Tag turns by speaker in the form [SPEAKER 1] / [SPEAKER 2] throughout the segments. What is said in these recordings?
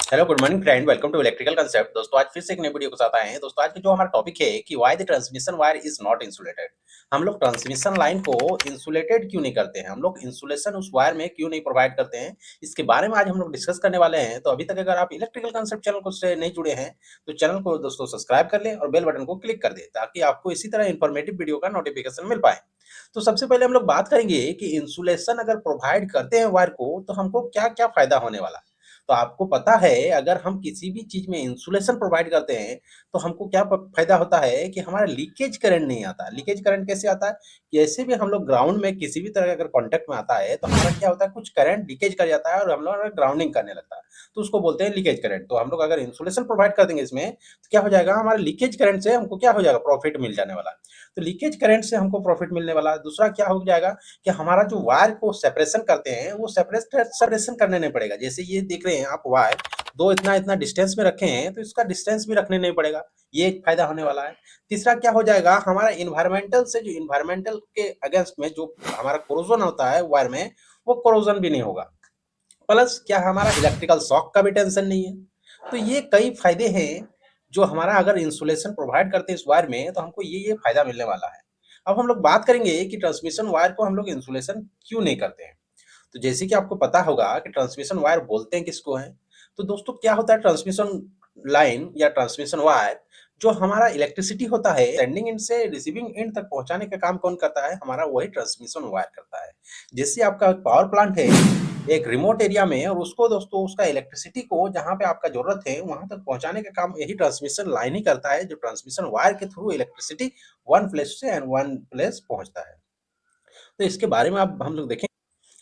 [SPEAKER 1] Hello good morning friend, welcome to electrical concept. दोस्तों आज फिर से एक नई वीडियो के साथ आए हैं। दोस्तों आज की जो हमारा टॉपिक है कि why the transmission wire is not insulated. हम लोग ट्रांसमिशन लाइन को इंसुलेटेड क्यों नहीं करते हैं, हम लोग इंसुलेशन उस वायर में क्यों नहीं प्रोवाइड करते हैं, इसके बारे में आज हम लोग डिस्कस करने वाले हैं। तो अभी तक अगर आप इलेक्ट्रिकल कंसेप्ट चैनल को से नहीं जुड़े हैं तो चैनल को दोस्तों सब्सक्राइब कर लें और बेल बटन को क्लिक कर दें ताकि आपको इसी तरह इंफॉर्मेटिव वीडियो का नोटिफिकेशन मिल पाए। तो सबसे पहले हम लोग बात करेंगे कि इंसुलेशन अगर प्रोवाइड करते हैं वायर को तो हमको क्या क्या फायदा होने वाला है। तो आपको पता है अगर हम किसी भी चीज में इंसुलेशन प्रोवाइड करते हैं तो हमको क्या फायदा होता है कि हमारा लीकेज करंट नहीं आता। लीकेज करंट कैसे आता है? जैसे भी हम लोग ग्राउंड में किसी भी तरह का अगर कांटेक्ट में आता है तो हमारा क्या होता है, कुछ करंट लीकेज कर जाता है और हम लोग ग्राउंडिंग करने लगता है, तो उसको बोलते हैं लीकेज करंट। तो हम लोग अगर इंसुलेशन प्रोवाइड कर देंगे इसमें तो क्या हो जाएगा, हमारे लीकेज करंट से हमको क्या हो जाएगा, प्रॉफिट मिल जाने वाला है। तो लीकेज करंट से हमको प्रॉफिट मिलने वाला है। दूसरा क्या हो जाएगा कि हमारा जो वायर को सेपरेशन करते हैं वो सेपरेशन करने नहीं पड़ेगा। जैसे ये देख रहे हैं आप, वायर दो इतना इतना डिस्टेंस में रखे हैं तो इसका डिस्टेंस भी रखने नहीं पड़ेगा, ये एक फायदा होने वाला है। तीसरा क्या हो जाएगा, हमारा इन्वायरमेंटल से जो इन्वायरमेंटल के अगेंस्ट में जो हमारा कोरोजन होता है वायर में, वो कोरोजन भी नहीं होगा। प्लस क्या, हमारा इलेक्ट्रिकल शॉक का भी टेंशन नहीं है। तो ये कई फायदे हैं जो हमारा अगर इंसुलेशन प्रोवाइड करते हैं इस वायर में तो हमको ये फायदा मिलने वाला है। अब हम लोग बात करेंगे कि ट्रांसमिशन वायर को हम लोग इंसुलेशन क्यों नहीं करते हैं। तो जैसे कि आपको पता होगा कि ट्रांसमिशन वायर बोलते हैं किसको है। तो दोस्तों क्या होता है ट्रांसमिशन लाइन या ट्रांसमिशन वायर, जो हमारा इलेक्ट्रिसिटी होता है सेंडिंग एंड से रिसीविंग एंड तक पहुंचाने का काम कौन करता है, हमारा वही ट्रांसमिशन वायर करता है। जैसे आपका पावर प्लांट है एक रिमोट एरिया में, और उसको दोस्तों उसका इलेक्ट्रिसिटी को जहां पे आपका जरूरत है वहां तक पहुंचाने का काम यही ट्रांसमिशन लाइन ही करता है, जो ट्रांसमिशन वायर के थ्रू इलेक्ट्रिसिटी वन प्लेस से एंड वन प्लेस पहुंचता है। तो इसके बारे में अब हम लोग देखें।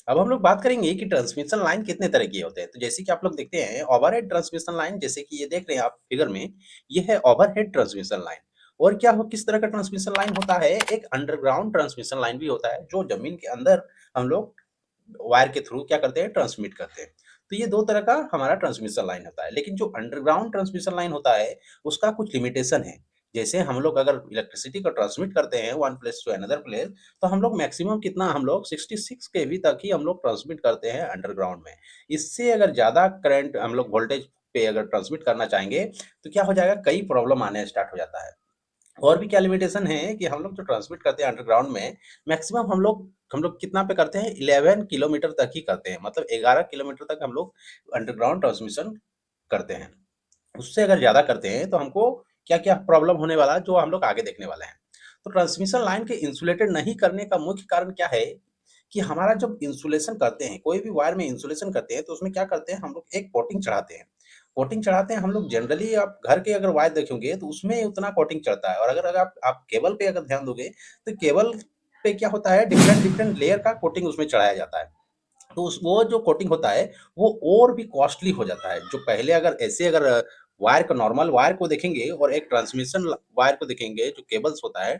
[SPEAKER 1] अब हम लोग बात करेंगे कि ट्रांसमिशन लाइन कितने तरह के होते हैं। तो जैसे कि आप लोग देखते हैं ओवरहेड ट्रांसमिशन लाइन, जैसे कि ये देख रहे हैं आप फिगर में, ये है ओवरहेड ट्रांसमिशन लाइन। और क्या हो, किस तरह का ट्रांसमिशन लाइन होता है, एक अंडरग्राउंड ट्रांसमिशन लाइन भी होता है जो जमीन के अंदर हम लोग वायर के थ्रू क्या करते हैं, ट्रांसमिट करते हैं। तो ये दो तरह का हमारा ट्रांसमिशन लाइन होता है। लेकिन जो अंडरग्राउंड ट्रांसमिशन लाइन होता है उसका कुछ लिमिटेशन है। जैसे हम लोग अगर इलेक्ट्रिसिटी को ट्रांसमिट करते हैं one place to another place, तो हम लोग मैक्सिमम कितना, हम लोग 66 केवी तक ही हम लोग ट्रांसमिट करते हैं अंडरग्राउंड में। इससे अगर ज़्यादा करंट हम लोग वोल्टेज पे अगर ट्रांसमिट करना चाहेंगे तो क्या हो जाएगा, कई प्रॉब्लम आने स्टार्ट हो जाता है। और भी क्या लिमिटेशन है कि हम लोग जो ट्रांसमिट करते हैं अंडरग्राउंड में, मैक्सिमम हम लोग कितना पे करते हैं, 11 किलोमीटर तक ही करते हैं, मतलब 11 किलोमीटर तक हम लोग अंडरग्राउंड ट्रांसमिशन करते हैं। उससे अगर ज़्यादा करते हैं तो हमको क्या-क्या प्रॉब्लम होने वाला है जो हम लोग आगे देखने वाले हैं। तो ट्रांसमिशन लाइन के इंसुलेटेड नहीं करने का मुख्य कारण क्या है कि हमारा जब इंसुलेशन करते हैं, कोई भी वायर में इंसुलेशन करते हैं तो उसमें क्या करते हैं, हम लोग एक कोटिंग चढ़ाते हैं। कोटिंग चढ़ाते हैं हम लोग, जनरली आप घर के अगर वायर देखेंगे तो उसमें उतना कोटिंग चढ़ता है। और अगर आप केबल पे अगर ध्यान दोगे तो केबल पे क्या होता है, डिफरेंट डिफरेंट लेयर का कोटिंग उसमें चढ़ाया जाता है। तो उस वो जो कोटिंग होता है वो और भी कॉस्टली हो जाता है। जो पहले अगर ऐसे अगर वायर को, नॉर्मल वायर को देखेंगे और एक ट्रांसमिशन वायर को देखेंगे जो केबल्स होता है,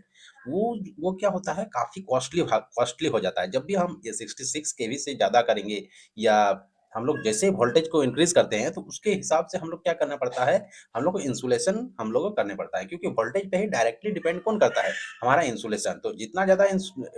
[SPEAKER 1] वो क्या होता है, काफ़ी कॉस्टली हो जाता है। जब भी हम ये 66 केवी से ज़्यादा करेंगे या हम लोग जैसे वोल्टेज को इंक्रीज़ करते हैं तो उसके हिसाब से हम लोग क्या करना पड़ता है, हम लोग को इंसुलेशन हम लोग को करने पड़ता है, क्योंकि वोल्टेज पे ही डायरेक्टली डिपेंड कौन करता है, हमारा इंसुलेशन। तो जितना ज़्यादा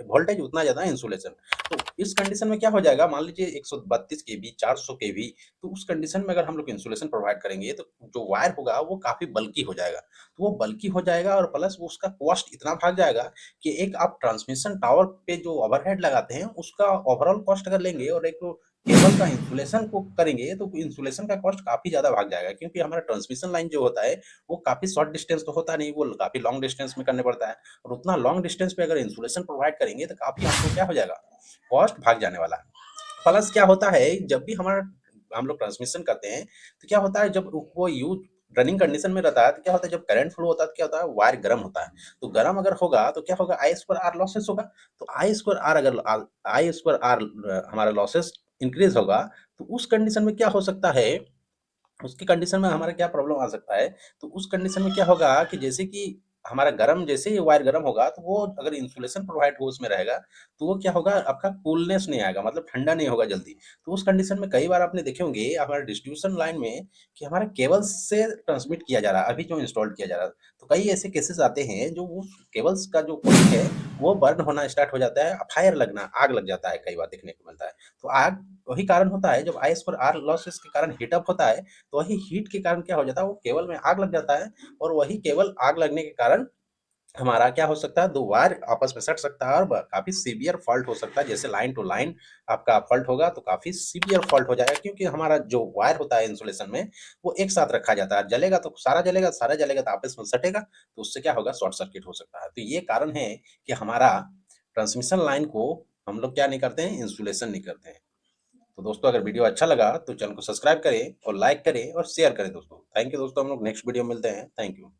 [SPEAKER 1] वोल्टेज उतना ज़्यादा इंसुलेशन। तो इस कंडीशन में क्या हो जाएगा, मान लीजिए 132 केवी, 400 केवी, तो उस कंडीशन में अगर हम लोग इंसुलेशन प्रोवाइड करेंगे तो जो वायर होगा वो काफ़ी बल्की हो जाएगा। तो वो बल्की हो जाएगा और प्लस वो उसका कॉस्ट इतना भाग जाएगा कि एक आप ट्रांसमिशन टावर पे जो ओवरहेड लगाते हैं उसका ओवरऑल कॉस्ट अगर लेंगे और एक केबल का इंसुलेशन को करेंगे तो इंसुलेशन का कॉस्ट काफ़ी ज़्यादा भाग जाएगा, क्योंकि हमारा ट्रांसमिशन लाइन जो होता है वो काफ़ी शॉर्ट डिस्टेंस तो होता नहीं, वो काफ़ी लॉन्ग डिस्टेंस में करने पड़ता है। और उतना लॉन्ग डिस्टेंस पे अगर इंसुलेशन प्रोवाइड करेंगे तो काफ़ी हमको क्या हो जाएगा, कॉस्ट भाग जाने वाला है। प्लस क्या होता है, जब भी हमारा हम लोग ट्रांसमिशन करते हैं तो क्या होता है, जब वो यूज रनिंग कंडीशन में रहता है तो क्या होता है, जब करंट फ्लो होता है तो क्या होता है, वायर गर्म होता है। तो गर्म अगर होगा तो क्या होगा, आई स्क्वायर आर लॉसेस होगा। तो आई स्क्वायर आर अगर आई स्क्वायर आर हमारा लॉसेस इंक्रीज होगा, तो उस कंडीशन में क्या हो सकता है, उसकी कंडीशन में हमारा क्या प्रॉब्लम आ सकता है। तो उस कंडीशन में क्या होगा कि जैसे कि हमारा गर्म, जैसे ही वायर गर्म होगा तो वो अगर इंसुलेशन प्रोवाइड हो उसमें रहेगा तो वो क्या होगा, आपका कूलनेस नहीं आएगा, मतलब ठंडा नहीं होगा जल्दी। तो उस कंडीशन में कई बार आपने देखे होंगे हमारे डिस्ट्रीब्यूशन लाइन में कि हमारे केबल्स से ट्रांसमिट किया जा रहा है, अभी जो इंस्टॉल किया जा रहा है। तो कई ऐसे केसेस आते हैं जो वो केबल्स का जो कोटिंग है वो बर्न होना स्टार्ट हो जाता है, फायर लगना, आग लग जाता है, कई बार देखने को मिलता है। तो आग वही कारण होता है, जब आइस पर आर लॉसेस के कारण हीट अप होता है, तो वही हीट के कारण क्या हो जाता है, वो केबल में आग लग जाता है और वही केबल आग लगने के कारण हमारा क्या हो सकता है, 2 वायर आपस में सट सकता है और ब काफ़ी सीवियर फ़ॉल्ट हो सकता है। जैसे लाइन टू लाइन आपका फ़ॉल्ट होगा तो काफ़ी सीवियर फ़ॉल्ट हो जाएगा, क्योंकि हमारा जो वायर होता है इंसुलेशन में, वो एक साथ रखा जाता है। जलेगा तो सारा जलेगा तो आपस में सटेगा, तो उससे क्या होगा, शॉर्ट सर्किट हो सकता है। तो ये कारण है कि हमारा ट्रांसमिशन लाइन को हम लोग क्या नहीं करते हैं, इंसुलेशन नहीं करते हैं। तो दोस्तों, अगर वीडियो अच्छा लगा तो चैनल को सब्सक्राइब करें और लाइक करें और शेयर करें दोस्तों। थैंक यू दोस्तों, हम लोग नेक्स्ट वीडियो में मिलते हैं। Thank you.